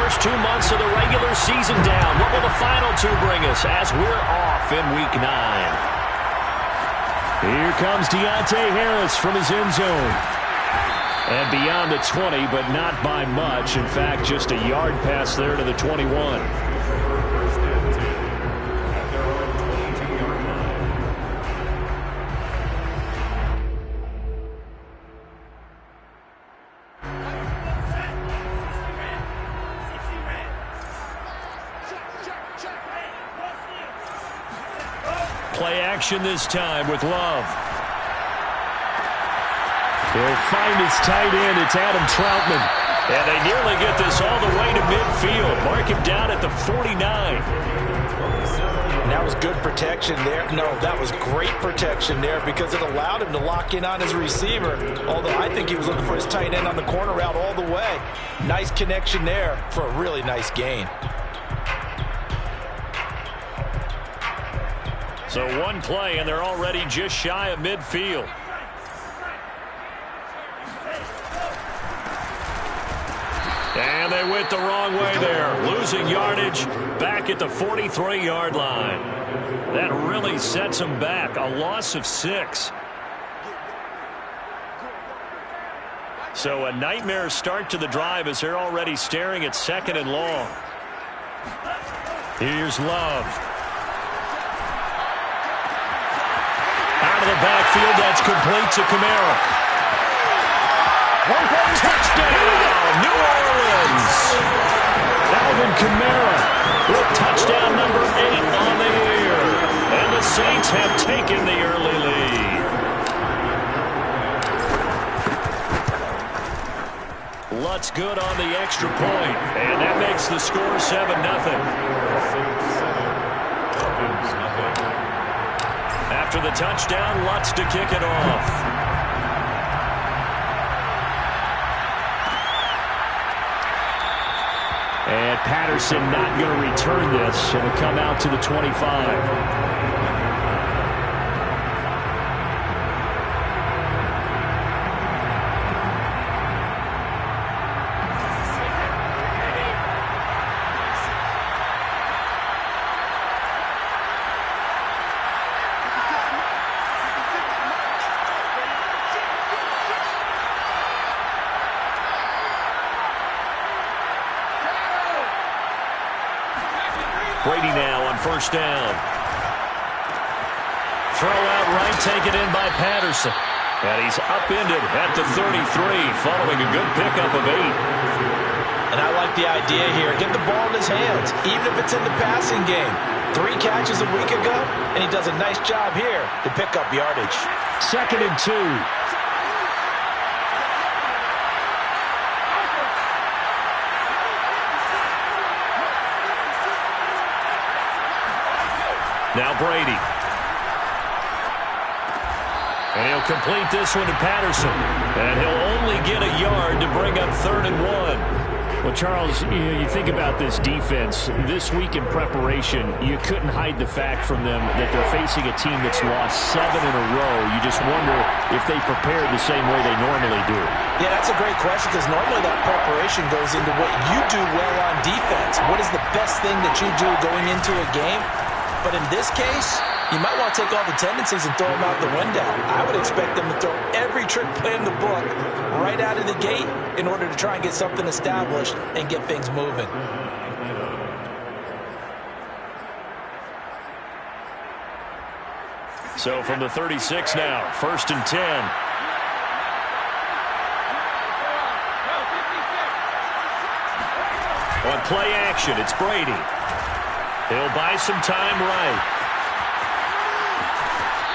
first 2 months of the regular season down. What will the final two bring us as we're off in Week 9? Here comes Deontay Harris from his end zone. And beyond the 20, but not by much. In fact, just a yard pass there to the 21. Play action this time with Love. He'll find his tight end. It's Adam Troutman. And they nearly get this all the way to midfield. Mark him down at the 49. And that was good protection there. No, that was great protection there because it allowed him to lock in on his receiver. Although I think he was looking for his tight end on the corner route all the way. Nice connection there for a really nice gain. So one play, and they're already just shy of midfield. And they went the wrong way there. Losing yardage back at the 43-yard line. That really sets them back. A loss of 6. So a nightmare start to the drive as they're already staring at 2nd and long. Here's Love. Out of the backfield, that's complete to Kamara. Touchdown, New Orleans. Alvin Kamara with touchdown number 8 on the year. And the Saints have taken the early lead. Lutz good on the extra point, and that makes the score 7-0. After the touchdown, Lutz to kick it off. And Patterson not going to return this. It'll come out to the 25. Brady now on first down. Throw out right, taken in by Patterson. And he's upended at the 33, following a good pickup of 8. And I like the idea here. Get the ball in his hands, even if it's in the passing game. 3 catches a week ago, and he does a nice job here to pick up yardage. 2nd and 2. Now Brady. And he'll complete this one to Patterson. And he'll only get a yard to bring up 3rd and 1. Well, Charles, you think about this defense. This week in preparation, you couldn't hide the fact from them that they're facing a team that's lost 7 in a row. You just wonder if they prepared the same way they normally do. Yeah, that's a great question because normally that preparation goes into what you do well on defense. What is the best thing that you do going into a game? But in this case, you might want to take all the tendencies and throw them out the window. I would expect them to throw every trick play in the book right out of the gate in order to try and get something established and get things moving. So from the 36 now, 1st and 10. On play action, it's Brady. He'll buy some time right.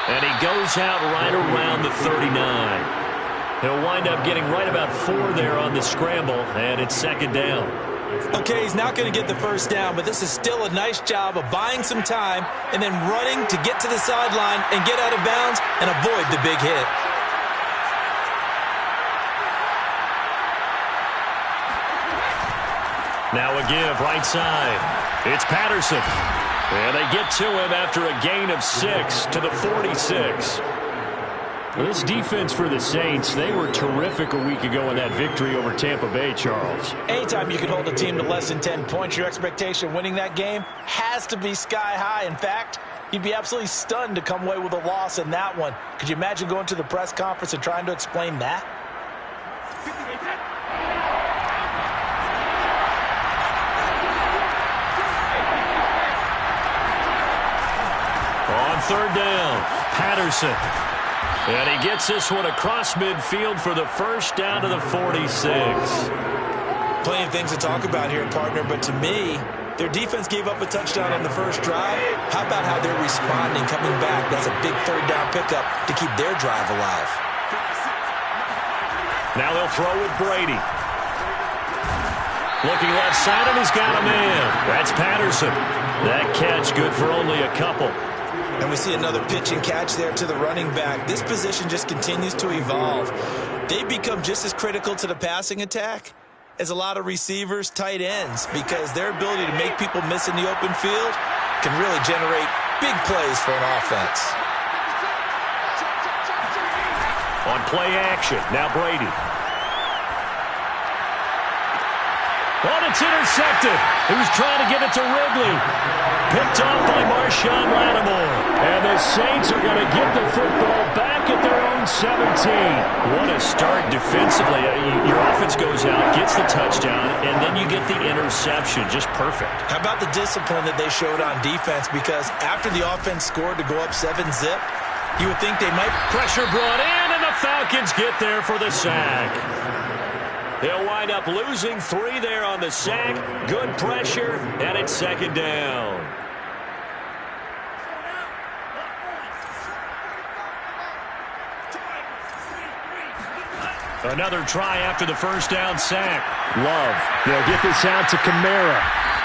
And he goes out right around the 39. He'll wind up getting right about 4 there on the scramble, and it's 2nd down. Okay, he's not going to get the first down, but this is still a nice job of buying some time and then running to get to the sideline and get out of bounds and avoid the big hit. Now a give right side. It's Patterson. And they get to him after a gain of 6 to the 46. Well, this defense for the Saints, they were terrific a week ago in that victory over Tampa Bay, Charles. Anytime you can hold a team to less than 10 points, your expectation of winning that game has to be sky high. In fact, you'd be absolutely stunned to come away with a loss in that one. Could you imagine going to the press conference and trying to explain that? On third down, Patterson. And he gets this one across midfield for the first down to the 46. Plenty of things to talk about here, partner, but to me, their defense gave up a touchdown on the first drive. How about how they're responding, coming back? That's a big third down pickup to keep their drive alive. Now they'll throw with Brady. Looking left side, and he's got a man. That's Patterson. That catch good for only a couple. And we see another pitch and catch there to the running back. This position just continues to evolve. They become just as critical to the passing attack as a lot of receivers, tight ends, because their ability to make people miss in the open field can really generate big plays for an offense. On play action, now Brady. Oh, it's intercepted. He was trying to get it to Ridley. Picked off by Marshawn Lattimore. And the Saints are going to get the football back at their own 17. What a start defensively. Your offense goes out, gets the touchdown, and then you get the interception. Just perfect. How about the discipline that they showed on defense? Because after the offense scored to go up 7-0, you would think they might. Pressure brought in, and the Falcons get there for the sack. They'll wind up losing 3 there on the sack. Good pressure, and it's second down. Another try after the first down sack. Love. They'll get this out to Kamara.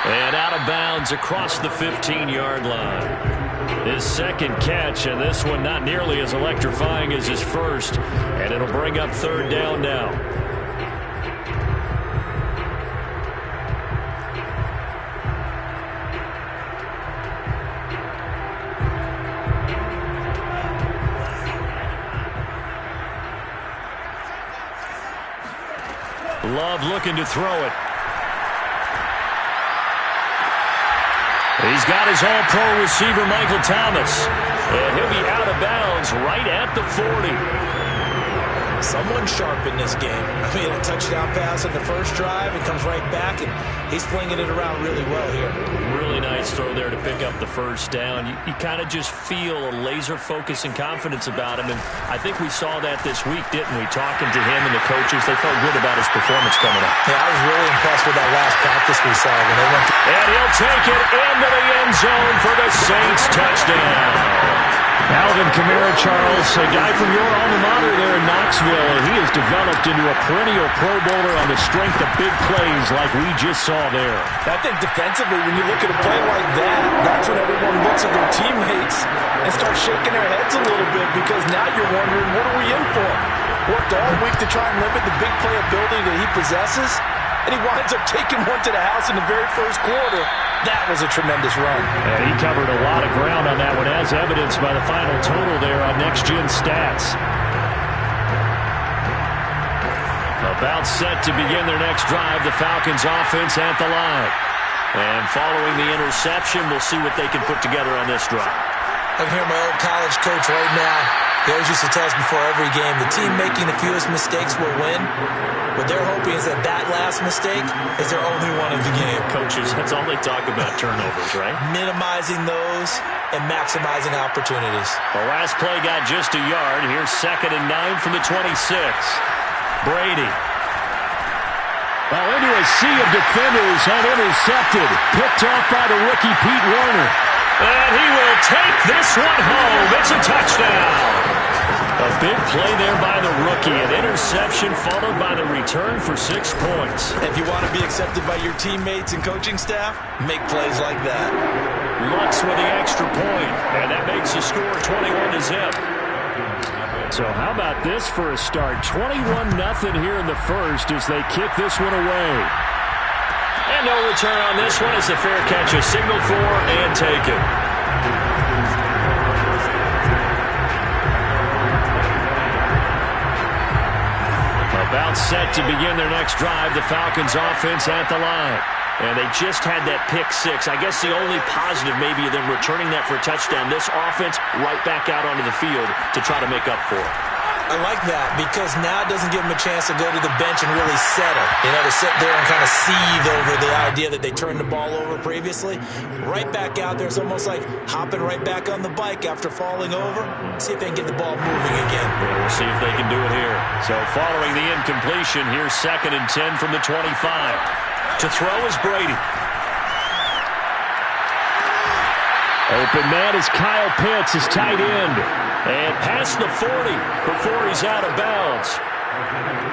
And out of bounds across the 15-yard line. His second catch, and this one not nearly as electrifying as his first. And it'll bring up third down now. Love looking to throw it. He's got his all-pro receiver, Michael Thomas. And he'll be out of bounds right at the 40. Someone sharp in this game. I mean, a touchdown pass on the first drive. It comes right back, and he's flinging it around really well here. Really nice throw there to pick up the first down. You kind of just feel a laser focus and confidence about him, and I think we saw that this week, didn't we? Talking to him and the coaches, they felt good about his performance coming up. Yeah, I was really impressed with that last practice we saw when they went to. And he'll take it into the end zone for the Saints touchdown. Alvin Kamara, Charles, a guy from your alma mater there in Knoxville, and he has developed into a perennial Pro Bowler on the strength of big plays like we just saw there. I think defensively, when you look at a play like that, that's when everyone looks at their teammates and starts shaking their heads a little bit, because now you're wondering, what are we in for? Worked all week to try and limit the big play ability that he possesses, and he winds up taking one to the house in the very first quarter. That was a tremendous run. And he covered a lot of ground on that one, as evidenced by the final total there on Next Gen Stats. About set to begin their next drive, the Falcons offense at the line. And following the interception, we'll see what they can put together on this drive. I can hear my old college coach right now. He always used to tell us before every game, the team making the fewest mistakes will win. What they're hoping is that last mistake is their only one of the game. Coaches, that's all they talk about, turnovers, right? Minimizing those and maximizing opportunities. The last play got just a yard. Here's 2nd and 9 from the 26. Brady. Well, into a sea of defenders and intercepted. Picked off by the rookie Pete Warner. And he will take this one home. It's a touchdown. A big play there by the rookie. An interception followed by the return for 6 points. If you want to be accepted by your teammates and coaching staff, make plays like that. Lux with the extra point, and that makes the score 21-0. So how about this for a start? 21-0 here in the first as they kick this one away. And no return on this one as the fair catch is signaled for and taken. Now it's set to begin their next drive. The Falcons offense at the line. And they just had that pick six. I guess the only positive maybe of them returning that for a touchdown. This offense right back out onto the field to try to make up for it. I like that because now it doesn't give them a chance to go to the bench and really settle. You know, to sit there and kind of seethe over the idea that they turned the ball over previously. Right back out there. It's almost like hopping right back on the bike after falling over. See if they can get the ball moving again. Yeah, we'll see if they can do it here. So following the incompletion, here's 2nd and 10 from the 25. To throw is Brady. Open man is Kyle Pitts, his tight end. And past the 40 before he's out of bounds.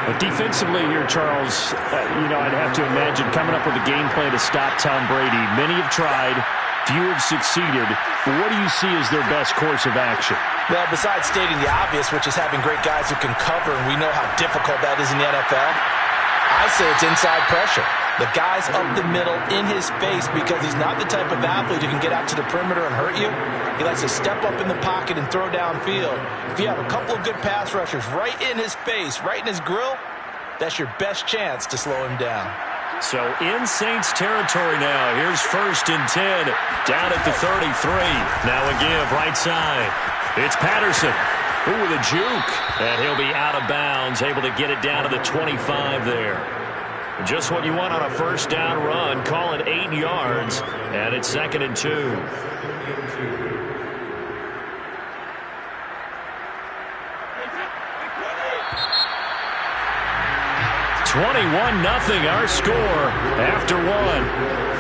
But defensively here, Charles, I'd have to imagine coming up with a game plan to stop Tom Brady. Many have tried, few have succeeded. But what do you see as their best course of action? Well, besides stating the obvious, which is having great guys who can cover, and we know how difficult that is in the NFL, I say it's inside pressure. The guy's up the middle in his face because he's not the type of athlete who can get out to the perimeter and hurt you. He likes to step up in the pocket and throw downfield. If you have a couple of good pass rushers right in his face, right in his grill, that's your best chance to slow him down. So in Saints territory now. Here's 1st and 10. Down at the 33. Now a give right side. It's Patterson. Ooh, with a juke. And he'll be out of bounds, able to get it down to the 25 there. Just what you want on a first down run. Call it 8 yards. And it's 2nd and 2. $21-0 our score after 1.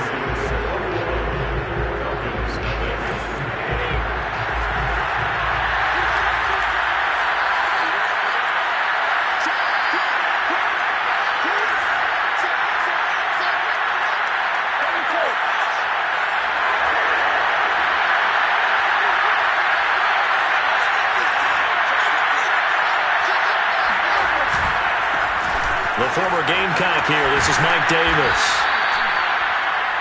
The former Gamecock here. This is Mike Davis.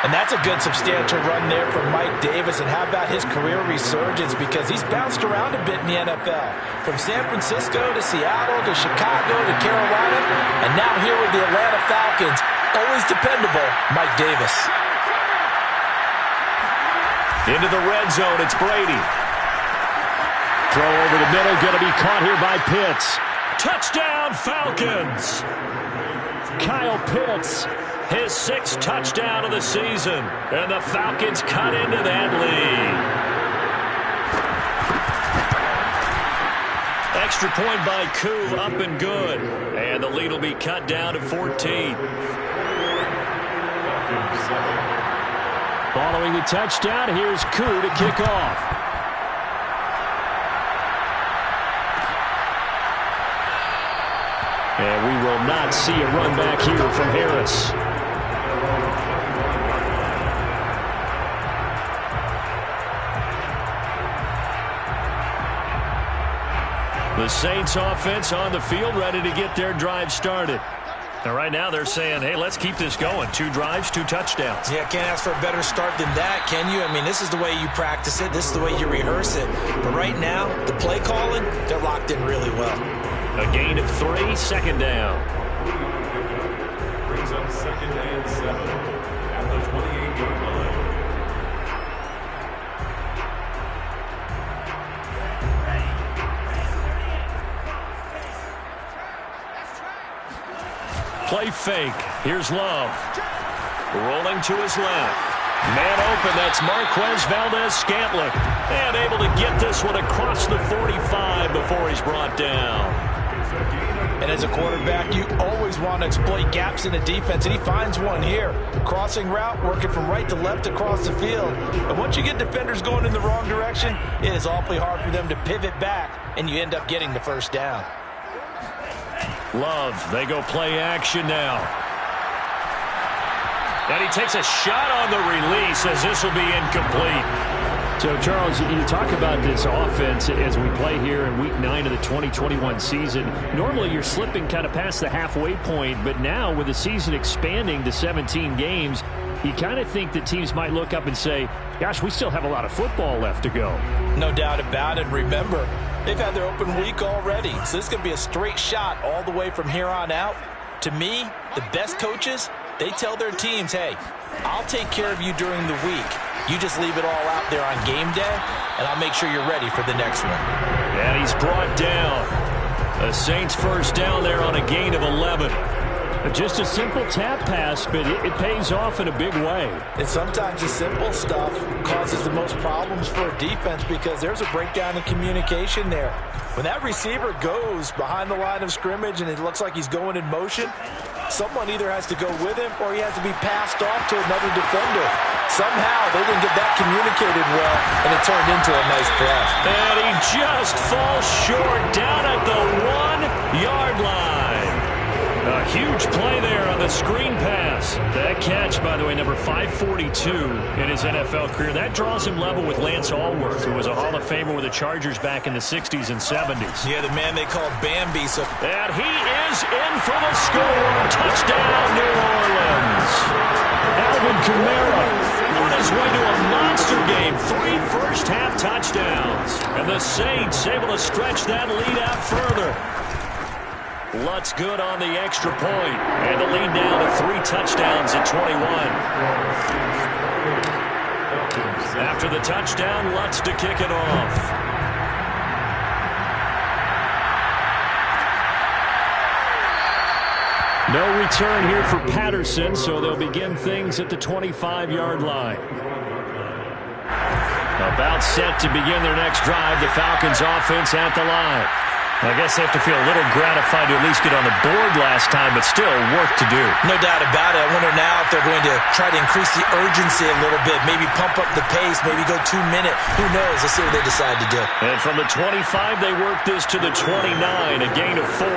And that's a good substantial run there from Mike Davis. And how about his career resurgence? Because he's bounced around a bit in the NFL. From San Francisco to Seattle to Chicago to Carolina. And now here with the Atlanta Falcons. Always dependable, Mike Davis. Into the red zone, it's Brady. Throw over the middle, going to be caught here by Pitts. Touchdown, Falcons! Kyle Pitts, his 6th touchdown of the season. And the Falcons cut into that lead. Extra point by Koo, up and good. And the lead will be cut down to 14. Following the touchdown, here's Koo to kick off. And we will not see a run back here from Harris. The Saints offense on the field ready to get their drive started. And right now they're saying, hey, let's keep this going. 2 drives, 2 touchdowns. Yeah, can't ask for a better start than that, can you? I mean, this is the way you practice it. This is the way you rehearse it. But right now, the play calling, they're locked in really well. A gain of 3, 2nd down. Brings up 2nd and 7 at the 28-yard line. Play fake. Here's Love. Rolling to his left. Man open, that's Marquez Valdez-Scantling. And able to get this one across the 45 before he's brought down. And as a quarterback, you always want to exploit gaps in the defense, and he finds one here. Crossing route, working from right to left across the field. And once you get defenders going in the wrong direction, it is awfully hard for them to pivot back, and you end up getting the first down. Love, they go play action now. And he takes a shot on the release as this will be incomplete. So, Charles, you talk about this offense as we play here in Week 9 of the 2021 season. Normally, you're slipping kind of past the halfway point, but now with the season expanding to 17 games, you kind of think that teams might look up and say, gosh, we still have a lot of football left to go. No doubt about it. Remember, They've had their open week already, so this is going to be a straight shot all the way from here on out. To me, the best coaches, they tell their teams, hey, I'll take care of you during the week. You just leave it all out there on game day, and I'll make sure you're ready for the next one. And he's brought down. The Saints first down there on a gain of 11. Just a simple tap pass, but it pays off in a big way. And sometimes the simple stuff causes the most problems for a defense because there's a breakdown in communication there. When that receiver goes behind the line of scrimmage and it looks like he's going in motion, someone either has to go with him or he has to be passed off to another defender. Somehow they didn't get that communicated well, and it turned into a nice play. And he just falls short down at the 1-yard line. A huge play there on the screen pass. That catch, by the way, number 542 in his NFL career. That draws him level with Lance Allworth, who was a Hall of Famer with the Chargers back in the 60s and 70s. Yeah, the man they called Bambi. And he is in for the score. Touchdown, New Orleans. Alvin Kamara on his way to a monster game. 3 first-half touchdowns. And the Saints able to stretch that lead out further. Lutz good on the extra point. And the lead now to 3 touchdowns at 21. After the touchdown, Lutz to kick it off. No return here for Patterson, so they'll begin things at the 25-yard line. About set to begin their next drive, the Falcons offense at the line. I guess they have to feel a little gratified to at least get on the board last time, but still work to do. No doubt about it. I wonder now if they're going to try to increase the urgency a little bit, maybe pump up the pace, maybe go 2-minute. Who knows? Let's see what they decide to do. And from the 25, they work this to the 29, a gain of 4.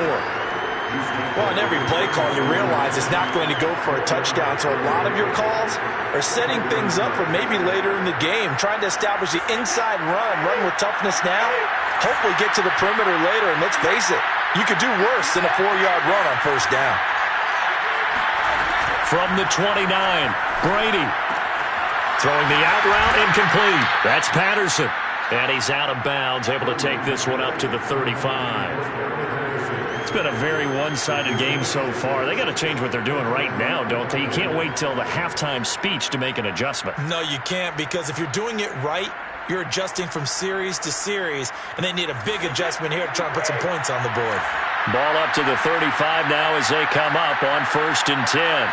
Well, in every play call, you realize it's not going to go for a touchdown, so a lot of your calls are setting things up for maybe later in the game, trying to establish the inside run with toughness now, hopefully get to the perimeter later, and let's face it, you could do worse than a 4-yard run on first down. From the 29, Brady throwing the out route, incomplete. That's Patterson, and he's out of bounds, able to take this one up to the 35. It's been a very one-sided game so far. They got to change what they're doing right now, don't they? You can't wait till the halftime speech to make an adjustment. No, you can't, because if you're doing it right, you're adjusting from series to series, and they need a big adjustment here to try and put some points on the board. Ball up to the 35 now as they come up on 1st and 10.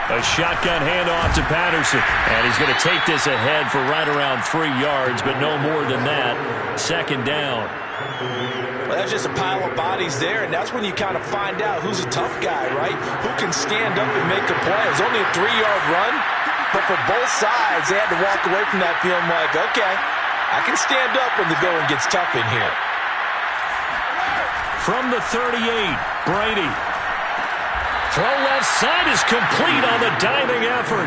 A shotgun handoff to Patterson. And he's going to take this ahead for right around 3 yards, but no more than that. 2nd down. Well, that's just a pile of bodies there, and that's when you kind of find out who's a tough guy, right? Who can stand up and make a play. It was only a 3-yard run, but for both sides, they had to walk away from that feeling like, okay, I can stand up when the going gets tough in here. From the 38, Brady. Throw left side is complete on the diving effort.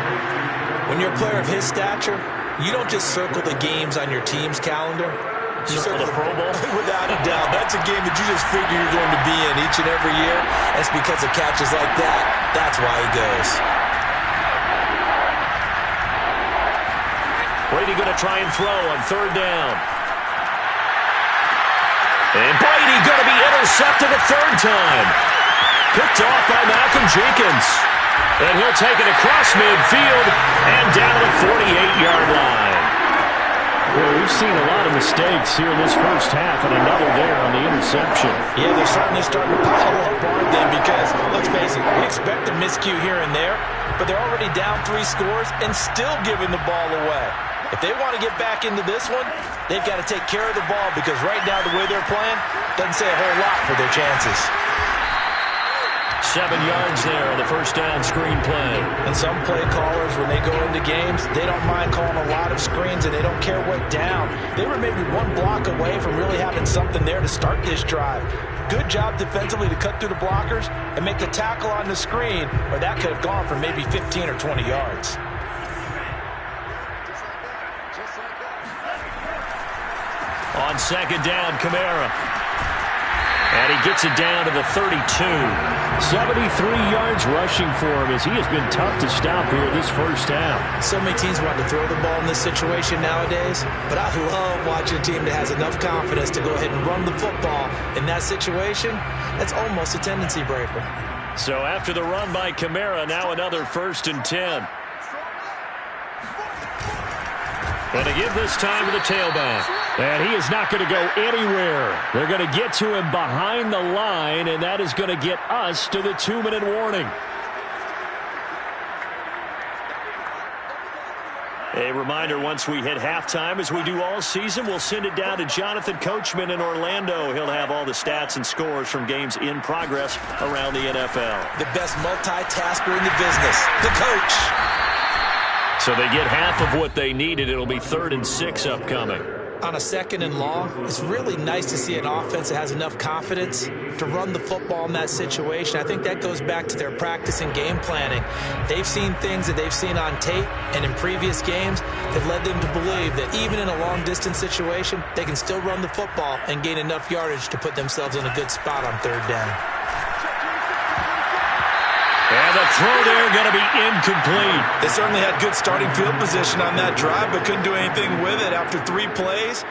When you're a player of his stature, you don't just circle the games on your team's calendar. You circle the Pro Bowl? Without a doubt. That's a game that you just figure you're going to be in each and every year. And it's because of catches like that. That's why he goes. Brady going to try and throw on 3rd down. And Brady going to be intercepted a 3rd time. Picked off by Malcolm Jenkins. And he'll take it across midfield and down the 48-yard line. Well, we've seen a lot of mistakes here in this first half, and another there on the interception. Yeah, they're certainly starting to pile up, aren't they? Because, let's face it, we expect a miscue here and there, but they're already down 3 scores and still giving the ball away. If they want to get back into this one, they've got to take care of the ball, because right now the way they're playing doesn't say a whole lot for their chances. 7 yards there on the first down screen play. And some play callers, when they go into games, they don't mind calling a lot of screens, and they don't care what down. They were maybe 1 block away from really having something there to start this drive. Good job defensively to cut through the blockers and make the tackle on the screen, or that could have gone for maybe 15 or 20 yards. On 2nd down, Kamara. And he gets it down to the 32. 73 yards rushing for him as he has been tough to stop here this first half. So many teams want to throw the ball in this situation nowadays, but I love watching a team that has enough confidence to go ahead and run the football in that situation. That's almost a tendency breaker. So after the run by Kamara, now another 1st and 10. And to give this time to the tailback. And he is not going to go anywhere. They're going to get to him behind the line, and that is going to get us to the 2-minute warning. A reminder, once we hit halftime, as we do all season, we'll send it down to Jonathan Coachman in Orlando. He'll have all the stats and scores from games in progress around the NFL. The best multitasker in the business, the coach. So they get half of what they needed. It'll be 3rd and 6 upcoming. On a 2nd and long, it's really nice to see an offense that has enough confidence to run the football in that situation. I think that goes back to their practice and game planning. They've seen things that they've seen on tape and in previous games that led them to believe that even in a long-distance situation, they can still run the football and gain enough yardage to put themselves in a good spot on 3rd down. And the throw there going to be incomplete. They certainly had good starting field position on that drive, but couldn't do anything with it after 3 plays.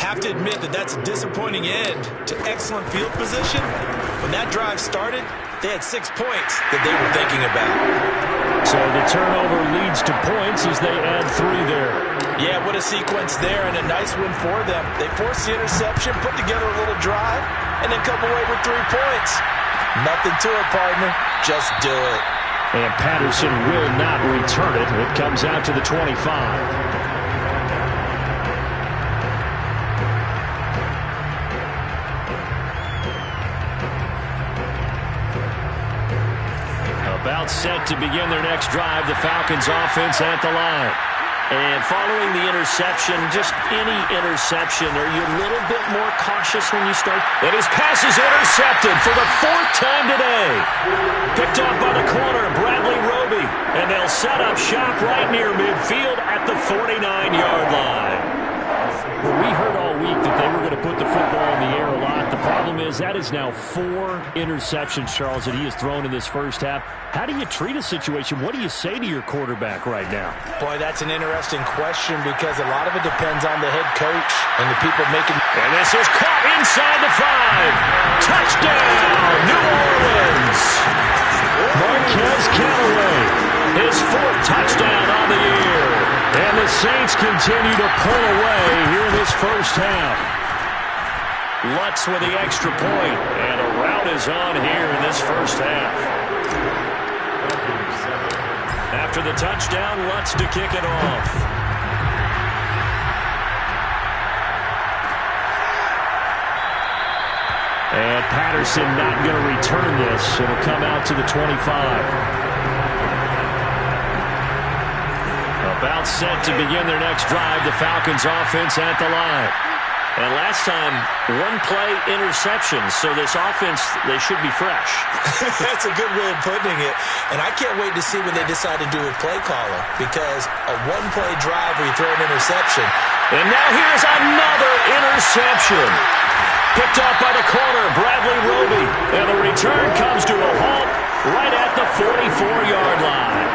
Have to admit that that's a disappointing end to excellent field position. When that drive started, they had 6 points that they were thinking about. So the turnover leads to points as they add 3 there. Yeah, what a sequence there, and a nice win for them. They forced the interception, put together a little drive, and then come away with 3 points. Nothing to it, partner. Just do it. And Patterson will not return it. It comes out to the 25. About set to begin their next drive, the Falcons offense at the line. And following the interception, just any interception, are you a little bit more cautious when you start? And his pass is intercepted for the 4th time today. Picked off by the corner, Bradley Roby. And they'll set up shop right near midfield at the 49-yard line. Well, we heard all week that they were going to put the football in the air a lot. The problem is that is now 4 interceptions, Charles, that he has thrown in this first half. How do you treat a situation? What do you say to your quarterback right now? Boy, that's an interesting question because a lot of it depends on the head coach and the people making. And this is caught inside the 5. Touchdown, New Orleans. Marquez Callaway, his 4th touchdown on the year. And the Saints continue to pull away here in this first half. Lutz with the extra point, and a rout is on here in this first half. After the touchdown, Lutz to kick it off. And Patterson not going to return this. It'll come out to the 25. About set to begin their next drive, the Falcons offense at the line. And last time, 1-play interceptions, so this offense, they should be fresh. That's a good way of putting it. And I can't wait to see what they decide to do with play calling, because a 1-play drive where you throw an interception. And now here's another interception. Picked off by the corner, Bradley Roby. And the return comes to a halt right at the 44-yard line.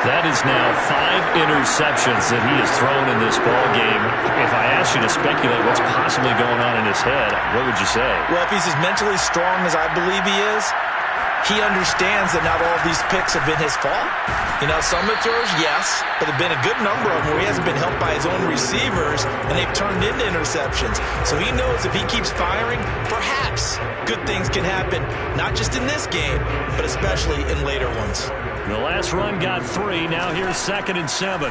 That is now 5 interceptions that he has thrown in this ball game. If I asked you to speculate what's possibly going on in his head, what would you say? Well, if he's as mentally strong as I believe he is, he understands that not all of these picks have been his fault. You know, some of the throws, yes, but there have been a good number of them where he hasn't been helped by his own receivers, and they've turned into interceptions. So he knows if he keeps firing, perhaps good things can happen, not just in this game, but especially in later ones. The last run got 3. Now here's 2nd and 7.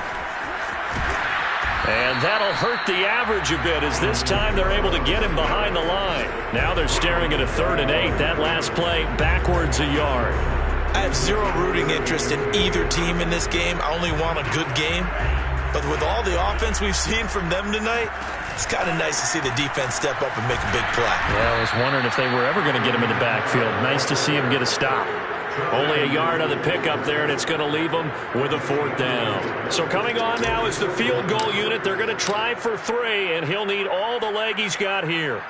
And that'll hurt the average a bit as this time they're able to get him behind the line. Now they're staring at a 3rd and 8. That last play backwards a yard. I have zero rooting interest in either team in this game. I only want a good game. But with all the offense we've seen from them tonight, it's kind of nice to see the defense step up and make a big play. Yeah, I was wondering if they were ever going to get him in the backfield. Nice to see him get a stop. Only a yard on the pickup there, and it's going to leave them with a 4th down. So coming on now is the field goal unit. They're going to try for 3, and he'll need all the leg he's got here.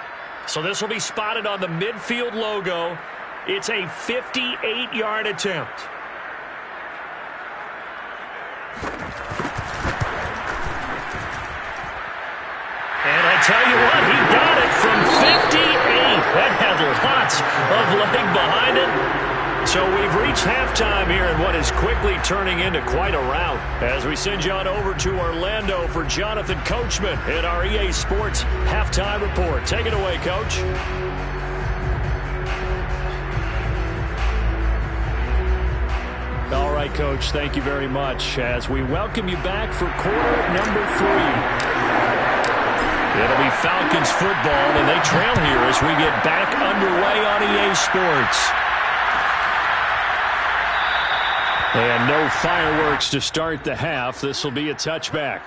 So this will be spotted on the midfield logo. It's a 58-yard attempt. And I tell you what, he got it from 58. That had lots of leg behind it. So we've reached halftime here in what is quickly turning into quite a rout. As we send you on over to Orlando for Jonathan Coachman in our EA Sports Halftime Report. Take it away, Coach. All right, Coach, thank you very much as we welcome you back for quarter number 3. It'll be Falcons football, and they trail here as we get back underway on EA Sports. And no fireworks to start the half. This will be a touchback.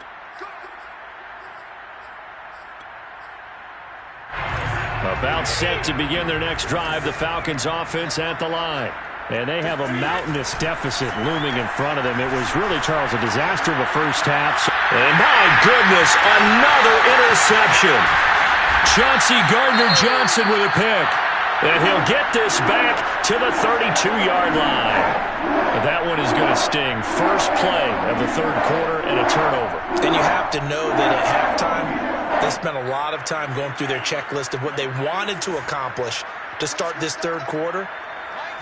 About set to begin their next drive, the Falcons offense at the line. And they have a mountainous deficit looming in front of them. It was really, Charles, a disaster of a first half. And my goodness, another interception. Chauncey Gardner-Johnson with a pick. And he'll get this back to the 32-yard line. That one is going to sting. First play of the third quarter and a turnover. And you have to know that at halftime, they spent a lot of time going through their checklist of what they wanted to accomplish to start this third quarter.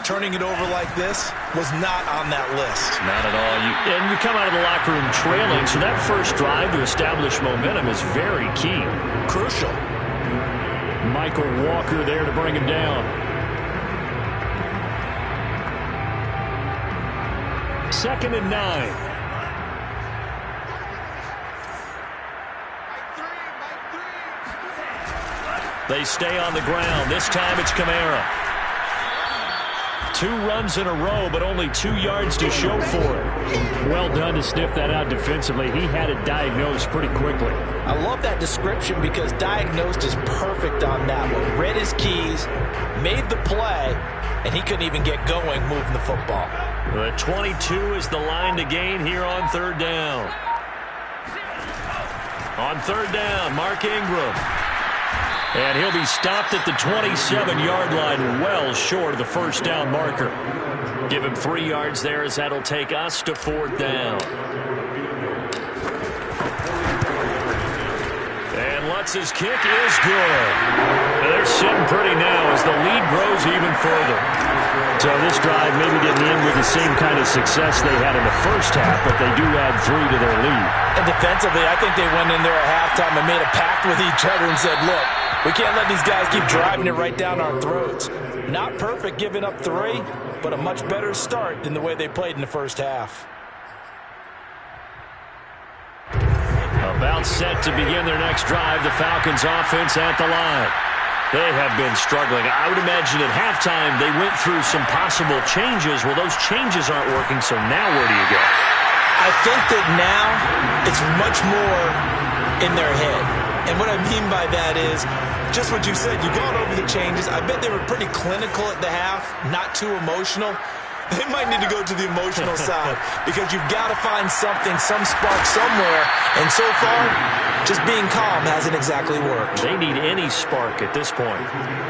Turning it over like this was not on that list. Not at all. And you come out of the locker room trailing, so that first drive to establish momentum is very key. Crucial. Michael Walker there to bring him down. Second and 9. They stay on the ground. This time it's Kamara. 2 runs in a row, but only 2 yards to show for it. Well done to sniff that out defensively. He had it diagnosed pretty quickly. I love that description because diagnosed is perfect on that one. Read his keys, made the play, and he couldn't even get going moving the football. The 22 is the line to gain here on third down. On third down, Mark Ingram. And he'll be stopped at the 27-yard line, well short of the first down marker. Give him 3 yards there as that'll take us to fourth down. And Lutz's kick is good. And they're sitting pretty now as the lead grows even further. So this drive maybe didn't end with the same kind of success they had in the first half, but they do add 3 to their lead. And defensively, I think they went in there at halftime and made a pact with each other and said, look, we can't let these guys keep driving it right down our throats. Not perfect giving up 3, but a much better start than the way they played in the first half. About set to begin their next drive, the Falcons offense at the line. They have been struggling. I would imagine at halftime they went through some possible changes. Well, those changes aren't working, so now where do you go? I think that now it's much more in their head. And what I mean by that is just what you said. You've gone over the changes. I bet they were pretty clinical at the half, not too emotional. They might need to go to the emotional side because you've got to find something, some spark somewhere. And so far, just being calm hasn't exactly worked. They need any spark at this point.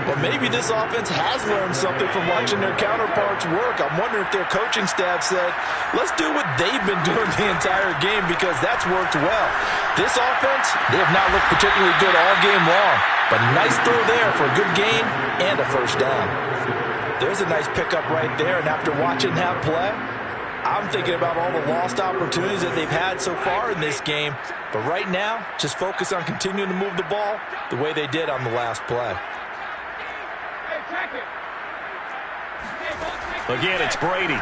Well, maybe this offense has learned something from watching their counterparts work. I'm wondering if their coaching staff said, let's do what they've been doing the entire game because that's worked well. This offense, they have not looked particularly good all game long. But nice throw there for a good gain and a first down. There's a nice pickup right there, and after watching that play, I'm thinking about all the lost opportunities that they've had so far in this game. But right now, just focus on continuing to move the ball the way they did on the last play. Again, it's Brady.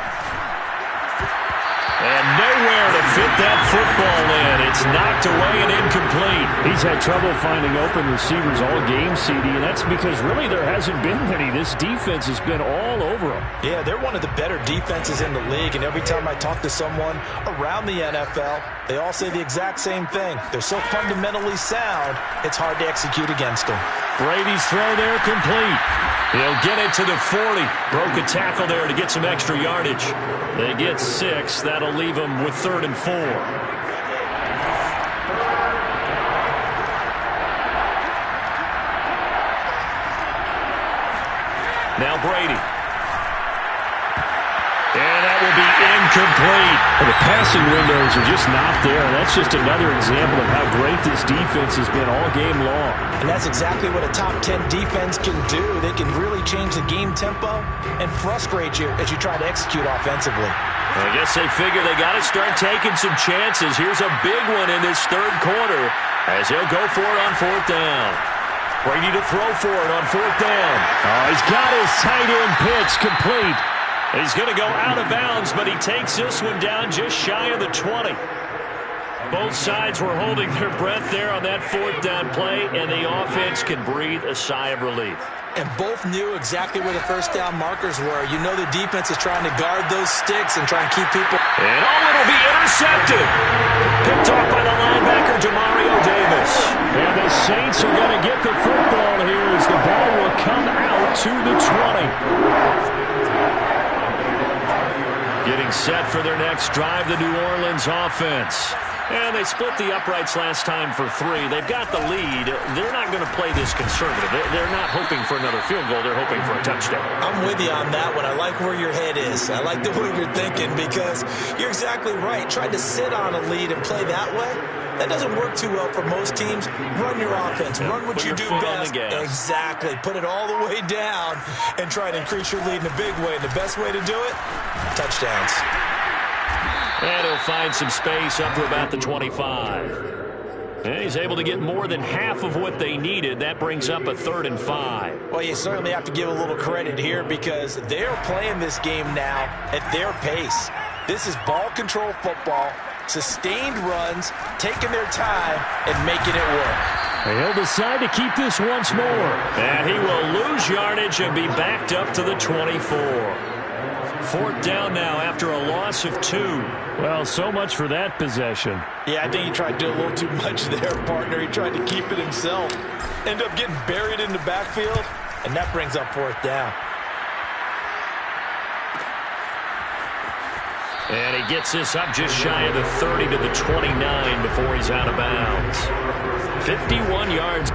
And nowhere to fit that football in. It's knocked away and incomplete. He's had trouble finding open receivers all game, CD, and that's because really there hasn't been many. This defense has been all over them. Yeah, they're one of the better defenses in the league, and every time I talk to someone around the NFL, they all say the exact same thing. They're so fundamentally sound, it's hard to execute against them. Brady's throw there complete. He'll get it to the 40. Broke a tackle there to get some extra yardage. They get 6. That'll leave them with 3rd and 4. Now Brady. And that will be incomplete. Well, the passing windows are just not there. That's just another example of how great this defense has been all game long. And that's exactly what a top 10 defense can do. They can really change the game tempo and frustrate you as you try to execute offensively. I guess they figure they got to start taking some chances. Here's a big one in this third quarter as he'll go for it on fourth down. Brady to throw for it on fourth down. Oh, he's got his tight end pitch complete. He's going to go out of bounds, but he takes this one down just shy of the 20. Both sides were holding their breath there on that fourth down play, and the offense can breathe a sigh of relief. And both knew exactly where the first down markers were. You know the defense is trying to guard those sticks and try and keep people. And it'll be intercepted. Picked off by the linebacker, Demario Davis. And the Saints are going to get the football here as the ball will come out to the 20. Getting set for their next drive, the New Orleans offense. And they split the uprights last time for 3. They've got the lead. They're not going to play this conservative. They're not hoping for another field goal. They're hoping for a touchdown. I'm with you on that one. I like where your head is. I like the way you're thinking because you're exactly right. Trying to sit on a lead and play that way, that doesn't work too well for most teams. Run your offense. Run what you do best. Exactly. Put it all the way down and try to increase your lead in a big way. And the best way to do it, touchdowns. And he'll find some space up to about the 25. And he's able to get more than half of what they needed. That brings up a 3rd and 5. Well, you certainly have to give a little credit here because they're playing this game now at their pace. This is ball control football, sustained runs, taking their time, and making it work. He'll decide to keep this once more. And he will lose yardage and be backed up to the 24. 4th down now after a loss of 2. Well, so much for that possession. Yeah, I think he tried to do a little too much there, partner. He tried to keep it himself. End up getting buried in the backfield, and that brings up 4th down. And he gets this up just shy of the 30 to the 29 before he's out of bounds. 51 yards.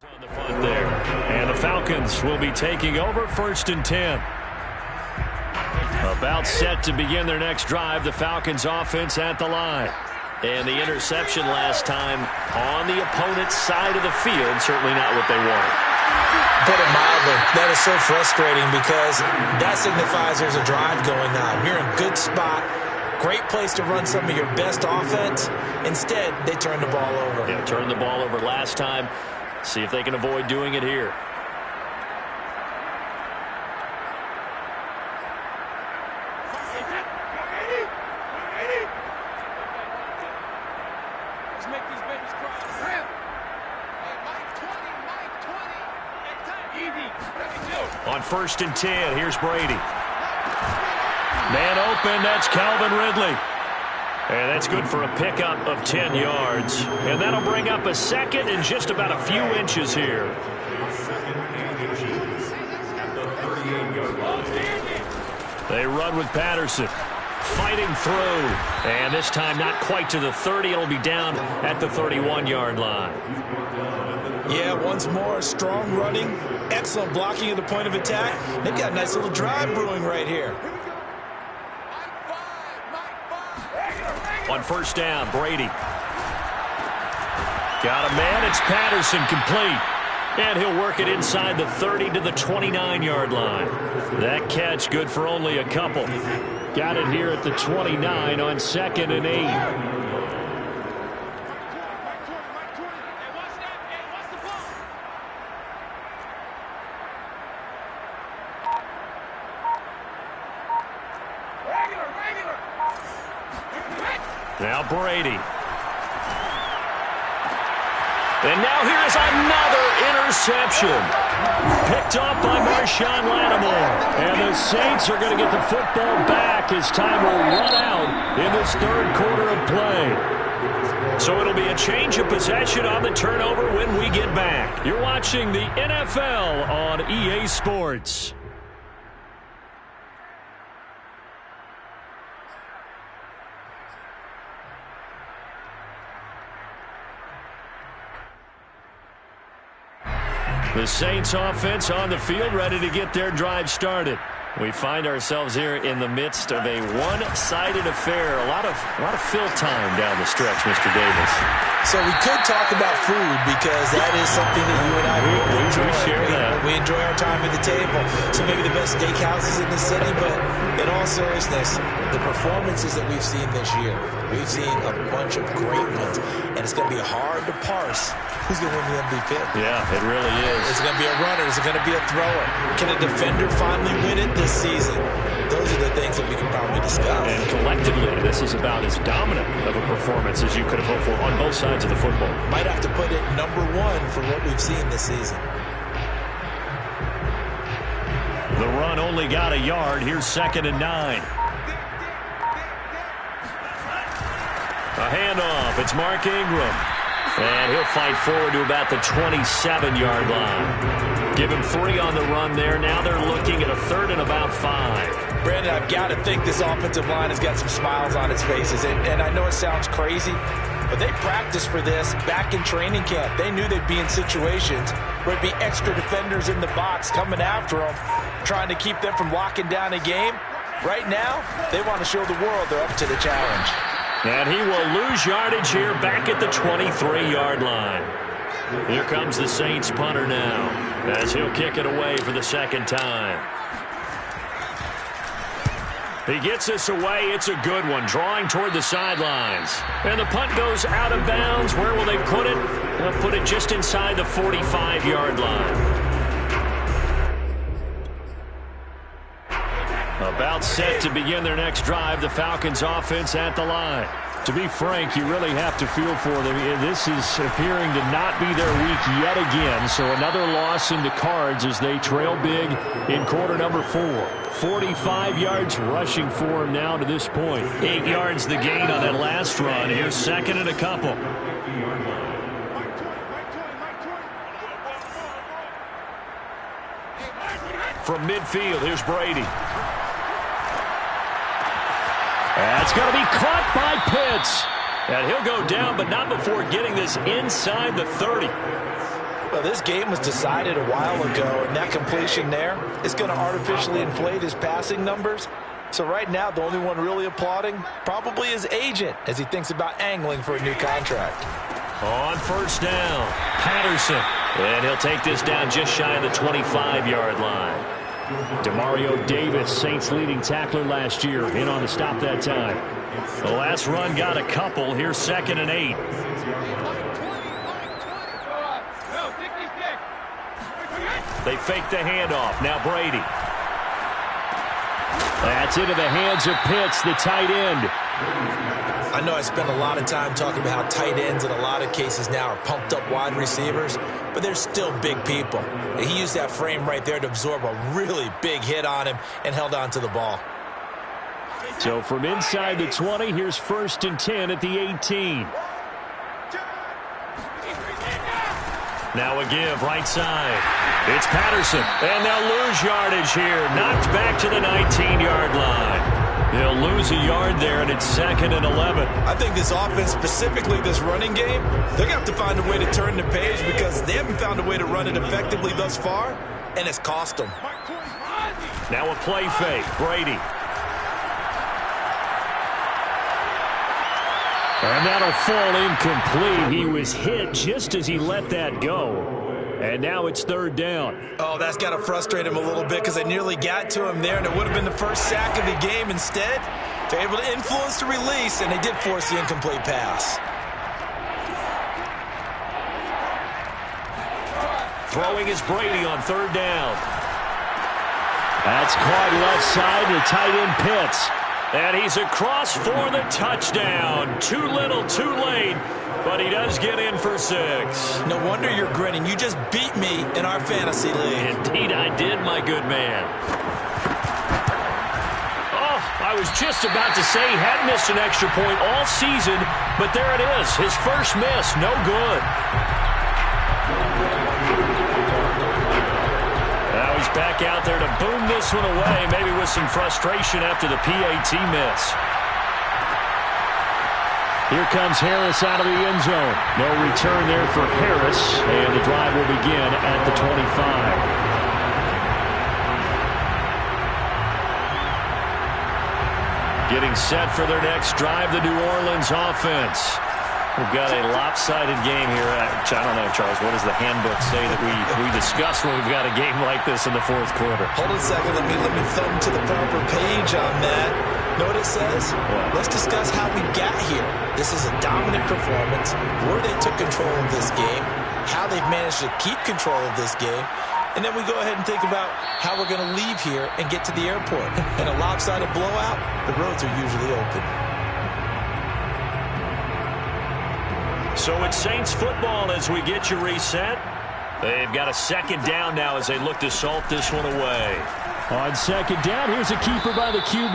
On the punt there. And the Falcons will be taking over 1st and 10. About set to begin their next drive. The Falcons offense at the line. And the interception last time on the opponent's side of the field. Certainly not what they wanted. Put it mildly, that is so frustrating because that signifies there's a drive going on. You're in a good spot. Great place to run some of your best offense. Instead, they turn the ball over. Yeah, turned the ball over last time. See if they can avoid doing it here. On 1st and 10, here's Brady. Man open, that's Calvin Ridley. And that's good for a pickup of 10 yards. And that'll bring up a 2nd and just about a few inches here. They run with Patterson. Fighting through. And this time not quite to the 30. It'll be down at the 31-yard line. Yeah, once more, strong running. Excellent blocking at the point of attack. They've got a nice little drive brewing right here. On 1st down, Brady. Got a man, it's Patterson, complete. And he'll work it inside the 30 to the 29-yard line. That catch good for only a couple. Got it here at the 29 on 2nd and 8. Brady. And now here is another interception. Picked off by Marshawn Lattimore. And the Saints are going to get the football back as time will run out in this third quarter of play. So it'll be a change of possession on the turnover when we get back. You're watching the NFL on EA Sports. The Saints offense on the field, ready to get their drive started. We find ourselves here in the midst of a one-sided affair. A lot of fill time down the stretch, Mr. Davis. So we could talk about food because that is something that you and I really enjoy. We share that. We enjoy our time at the table. So maybe the best steakhouses in the city, but in all seriousness, the performances that we've seen this year, we've seen a bunch of great ones, and it's going to be hard to parse who's going to win the MVP. Yeah, it really is. Is it going to be a runner? Is it going to be a thrower? Can a defender finally win it this season? Those are the things that we can probably discuss. And collectively, this is about as dominant of a performance as you could have hoped for on both sides of the football. Might have to put it number one for what we've seen this season. The run only got a yard. Here's 2nd and 9. A handoff. It's Mark Ingram. And he'll fight forward to about the 27-yard line. Give him 3 on the run there. Now they're looking at a 3rd and about 5. Brandon, I've got to think this offensive line has got some smiles on its faces. And I know it sounds crazy, but they practiced for this back in training camp. They knew they'd be in situations where it'd be extra defenders in the box coming after them, trying to keep them from locking down a game. Right now, they want to show the world they're up to the challenge. And he will lose yardage here back at the 23-yard line. Here comes the Saints punter now as he'll kick it away for the 2nd time. He gets us away. It's a good one, drawing toward the sidelines. And the punt goes out of bounds. Where will they put it? They'll put it just inside the 45-yard line. About set to begin their next drive, the Falcons offense at the line. To be frank, you really have to feel for them. This is appearing to not be their week yet again, so another loss in the cards as they trail big in quarter number 4. 45 yards rushing for him now to this point. 8 yards the gain on that last run. Here's 2nd and a couple. From midfield, here's Brady. That's going to be caught by Pitts. And he'll go down, but not before getting this inside the 30. Well, this game was decided a while ago, and that completion there is going to artificially inflate his passing numbers. So right now, the only one really applauding probably his agent as he thinks about angling for a new contract. On 1st down, Patterson. And he'll take this down just shy of the 25-yard line. Demario Davis, Saints leading tackler last year, in on the stop that time. The last run got a couple. Here's 2nd and 8. They fake the handoff. Now Brady. That's into the hands of Pitts, the tight end. I know I spent a lot of time talking about how tight ends in a lot of cases now are pumped up wide receivers, but they're still big people. He used that frame right there to absorb a really big hit on him and held on to the ball. So from inside the 20, here's 1st and 10 at the 18. Now a give right side. It's Patterson, and they'll lose yardage here. Knocked back to the 19-yard line. They'll lose a yard there, and it's 2nd and 11. I think this offense, specifically this running game, they're going to have to find a way to turn the page because they haven't found a way to run it effectively thus far, and it's cost them. Now a play fake. Brady. And that'll fall incomplete. He was hit just as he let that go. And now it's 3rd down. Oh, that's got to frustrate him a little bit because they nearly got to him there, and it would have been the first sack of the game. Instead, they're able to influence the release, and they did force the incomplete pass. Throwing is Brady on 3rd down. That's caught left side to tight end Pitts. And he's across for the touchdown. Too little, too late, but he does get in for 6. No wonder you're grinning. You just beat me in our fantasy league. Indeed I did, my good man. Oh, I was just about to say he had missed an extra point all season, but there it is. His first miss, no good. Now he's back out there to boom this one away, maybe with some frustration after the PAT miss. Here comes Harris out of the end zone. No return there for Harris, and the drive will begin at the 25. Getting set for their next drive, the New Orleans offense. We've got a lopsided game here. I don't know, Charles, what does the handbook say that we discuss when we've got a game like this in the fourth quarter? Hold on a second. Let me thumb to the proper page on that. Know what it says? What? Let's discuss how we got here. This is a dominant performance, where they took control of this game, how they've managed to keep control of this game, and then we go ahead and think about how we're going to leave here and get to the airport. In a lopsided blowout, the roads are usually open. So it's Saints football as we get you reset. They've got a second down now as they look to salt this one away. On second down, here's a keeper by the QB.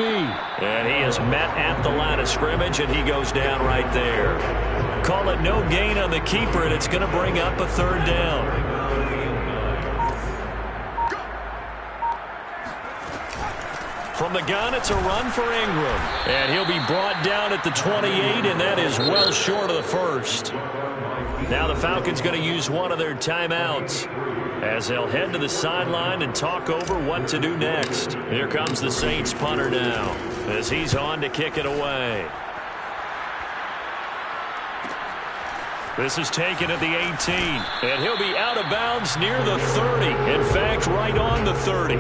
And he is met at the line of scrimmage, and he goes down right there. Call it no gain on the keeper, and it's going to bring up a third down. From the gun, it's a run for Ingram. And he'll be brought down at the 28, and that is well short of the first. Now the Falcons going to use one of their timeouts as they'll head to the sideline and talk over what to do next. Here comes the Saints punter now as he's on to kick it away. This is taken at the 18, and he'll be out of bounds near the 30. In fact, right on the 30.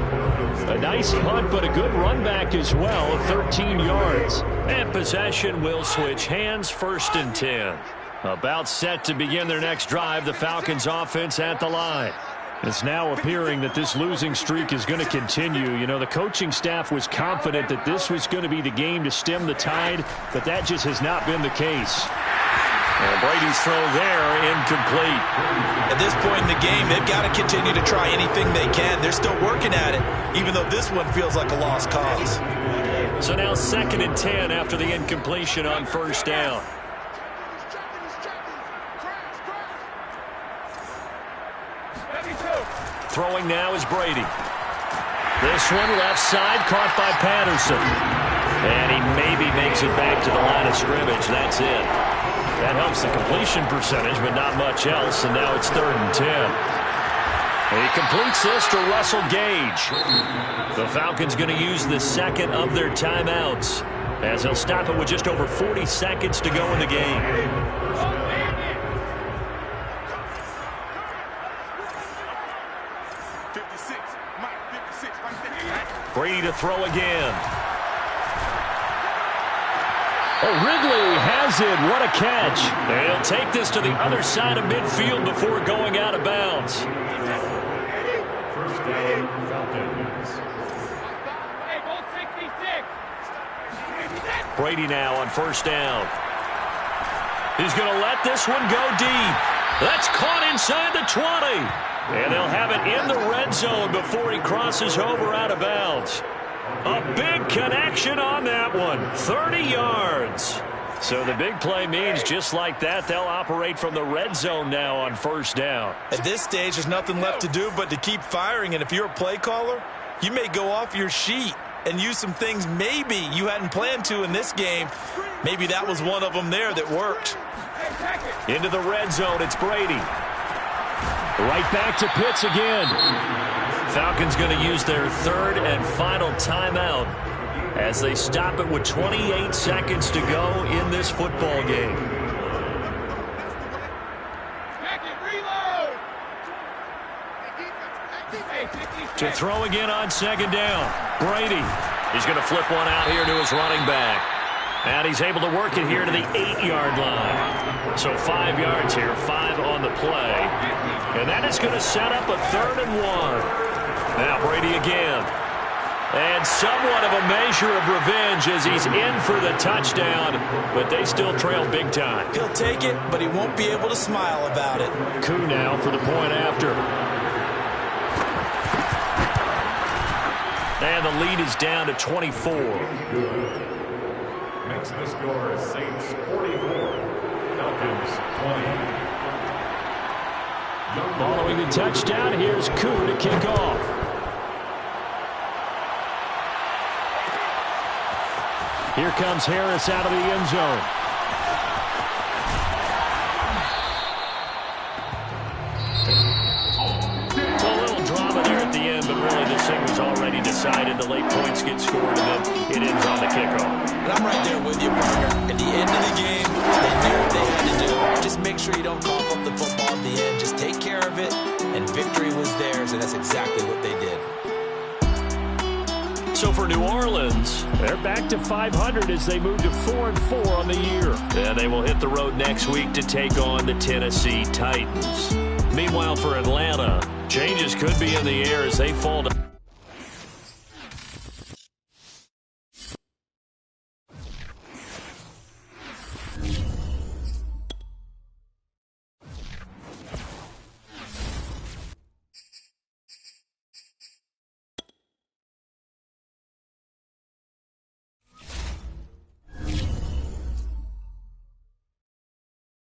A nice punt, but a good run back as well, 13 yards. And possession will switch hands, 1st and 10. About set to begin their next drive, the Falcons offense at the line. It's now appearing that this losing streak is going to continue. You know, the coaching staff was confident that this was going to be the game to stem the tide, but that just has not been the case. And Brady's throw there, incomplete. At this point in the game, they've got to continue to try anything they can. They're still working at it, even though this one feels like a lost cause. So now 2nd and 10 after the incompletion on 1st down. Throwing now is Brady. This one left side caught by Patterson. And he maybe makes it back to the line of scrimmage. That's it. That helps the completion percentage, but not much else. And now it's 3rd and 10. He completes this to Russell Gage. The Falcons going to use the second of their timeouts as they'll stop it with just over 40 seconds to go in the game. Brady to throw again. Oh, Ridley has it. What a catch. They'll take this to the other side of midfield before going out of bounds. First down, Falcons. Brady now on 1st down. He's going to let this one go deep. That's caught inside the 20. And they'll have it in the red zone before he crosses over out of bounds. A big connection on that one. 30 yards. So the big play means just like that, they'll operate from the red zone now on 1st down. At this stage, there's nothing left to do but to keep firing. And if you're a play caller, you may go off your sheet and use some things maybe you hadn't planned to in this game. Maybe that was one of them there that worked. Into the red zone, it's Brady. Right back to Pitts again. Falcons going to use their 3rd and final timeout as they stop it with 28 seconds to go in this football game. To throw again on 2nd down. Brady. He's going to flip one out here to his running back. And he's able to work it here to the 8-yard line. So 5 yards here, 5 on the play. And that is going to set up a 3rd and 1. Now Brady again. And somewhat of a measure of revenge as he's in for the touchdown, but they still trail big time. He'll take it, but he won't be able to smile about it. Koo now for the point after. And the lead is down to 24. Makes the score Saints 44, Falcons 20. Following the touchdown, here's Koo to kick off. Here comes Harris out of the end zone. A little drama there at the end, but really this thing was already decided. The late points get scored, and then it ends on the kickoff. And I'm right there with you, partner. At the end of the game, they knew what they had to do. Just make sure you don't cough up the football at the end. Just take care of it, and victory was theirs, and that's exactly what they did. So for New Orleans, they're back to 500 as they move to 4-4 on the year. and they will hit the road next week to take on the Tennessee Titans. Meanwhile, for Atlanta, changes could be in the air as they fall to